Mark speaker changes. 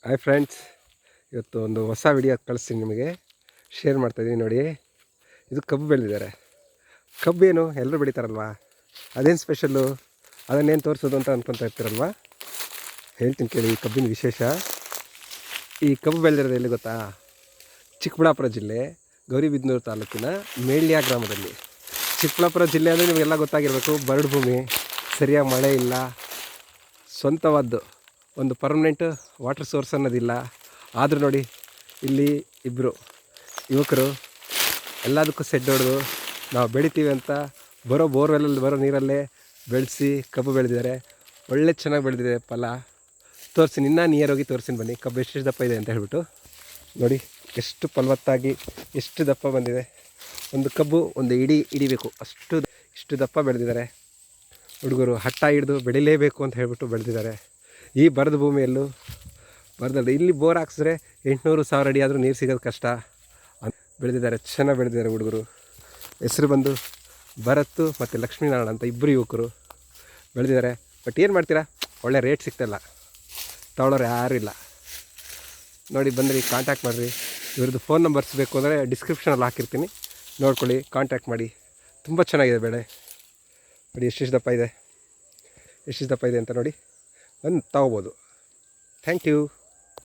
Speaker 1: Hi friends, ಇವತ್ತು ಒಂದು ಹೊಸ ವಿಡಿಯೋ ಕಳಿಸ್ತೀನಿ ನಿಮಗೆ, ಶೇರ್ ಮಾಡ್ತಾಯಿದ್ದೀನಿ. ನೋಡಿ, ಇದು ಕಬ್ಬು ಬೆಳೆದಿದ್ದಾರೆ. ಕಬ್ಬು ಏನು ಎಲ್ಲರೂ ಬೆಳೀತಾರಲ್ವ, ಅದೇನು ಸ್ಪೆಷಲ್ಲು, ಅದನ್ನೇನು ತೋರಿಸೋದು ಅಂತ ಅಂದ್ಕೊತಾ ಇರ್ತೀರಲ್ವ. ಹೇಳ್ತೀನಿ ಕೇಳಿ ಈ ಕಬ್ಬಿನ ವಿಶೇಷ. ಈ ಕಬ್ಬು ಬೆಳೆದಿರೋದು ಎಲ್ಲಿ ಗೊತ್ತಾ? ಚಿಕ್ಕಬಳ್ಳಾಪುರ ಜಿಲ್ಲೆ ಗೌರಿಬಿದನೂರು ತಾಲೂಕಿನ ಮೇಳ್ಯ ಗ್ರಾಮದಲ್ಲಿ. ಚಿಕ್ಕಬಳ್ಳಾಪುರ ಜಿಲ್ಲೆ ಅಂದರೆ ನಿಮಗೆಲ್ಲ ಗೊತ್ತಾಗಿರಬೇಕು, ಬರಡು ಭೂಮಿ, ಸರಿಯಾಗಿ ಮಳೆ ಇಲ್ಲ, ಸ್ವಂತವಾದ್ದು ಒಂದು ಪರ್ಮನೆಂಟ್ ವಾಟರ್ ಸೋರ್ಸ್ ಅನ್ನೋದಿಲ್ಲ. ಆದರೂ ನೋಡಿ, ಇಲ್ಲಿ ಇಬ್ಬರು ಯುವಕರು ಎಲ್ಲದಕ್ಕೂ ಸೆಡ್ ಹೊಡೆದು ನಾವು ಬೆಳಿತೀವಿ ಅಂತ ಬರೋ ಬೋರ್ವೆಲ್ಲಲ್ಲಿ ಬರೋ ನೀರಲ್ಲೇ ಬೆಳೆಸಿ ಕಬ್ಬು ಬೆಳೆದಿದ್ದಾರೆ. ಒಳ್ಳೆ ಚೆನ್ನಾಗಿ ಬೆಳೆದಿದೆ. ಫಲ ತೋರಿಸ್ತೀನಿ, ಇನ್ನೂ ನಿಯರ್ ಹೋಗಿ ತೋರಿಸ್ತೀನಿ ಬನ್ನಿ, ಕಬ್ಬು ಎಷ್ಟು ದಪ್ಪ ಇದೆ ಅಂತ ಹೇಳ್ಬಿಟ್ಟು. ನೋಡಿ ಎಷ್ಟು ಫಲವತ್ತಾಗಿ ಎಷ್ಟು ದಪ್ಪ ಬಂದಿದೆ. ಒಂದು ಕಬ್ಬು ಒಂದು ಹಿಡಿಬೇಕು ಇಷ್ಟು ದಪ್ಪ ಬೆಳೆದಿದ್ದಾರೆ. ಹುಡುಗರು ಹಠ ಹಿಡಿದು ಬೆಳಿಲೇಬೇಕು ಅಂತ ಹೇಳ್ಬಿಟ್ಟು ಬೆಳೆದಿದ್ದಾರೆ. ಈ ಬರದ ಭೂಮಿಯಲ್ಲೂ ಇಲ್ಲಿ ಬೋರ್ ಹಾಕ್ಸಿದ್ರೆ 800-1000 ಅಡಿ ಆದರೂ ನೀರು ಸಿಗೋದು ಕಷ್ಟ. ಬೆಳೆದಿದ್ದಾರೆ, ಚೆನ್ನಾಗಿ ಬೆಳೆದಿದ್ದಾರೆ ಹುಡುಗರು. ಹೆಸರು ಬಂದು ಭರತ್ ಮತ್ತು ಲಕ್ಷ್ಮೀನಾರಾಯಣ ಅಂತ ಇಬ್ಬರು ಯುವಕರು ಬೆಳೆದಿದ್ದಾರೆ. ಬಟ್ ಏನು ಮಾಡ್ತೀರಾ, ಒಳ್ಳೆ ರೇಟ್ ಸಿಗ್ತಾಯಿಲ್ಲ, ತಗೊಳ್ಳೋರು ಯಾರೂ ಇಲ್ಲ. ನೋಡಿ, ಬಂದ್ರಿ ಕಾಂಟ್ಯಾಕ್ಟ್ ಮಾಡಿರಿ. ಇವ್ರದ್ದು ಫೋನ್ ನಂಬರ್ಸ್ ಬೇಕು ಅಂದರೆ ಡಿಸ್ಕ್ರಿಪ್ಷನಲ್ಲಿ ಹಾಕಿರ್ತೀನಿ, ನೋಡ್ಕೊಳ್ಳಿ, ಕಾಂಟ್ಯಾಕ್ಟ್ ಮಾಡಿ. ತುಂಬ ಚೆನ್ನಾಗಿದೆ ಬೆಳೆ. ನೋಡಿ ಎಷ್ಟೆಷ್ಟು ದಪ್ಪ ಇದೆ ಅಂತ ನೋಡಿ, ಬಂದು ತಗೋಬೋದು. Thank you.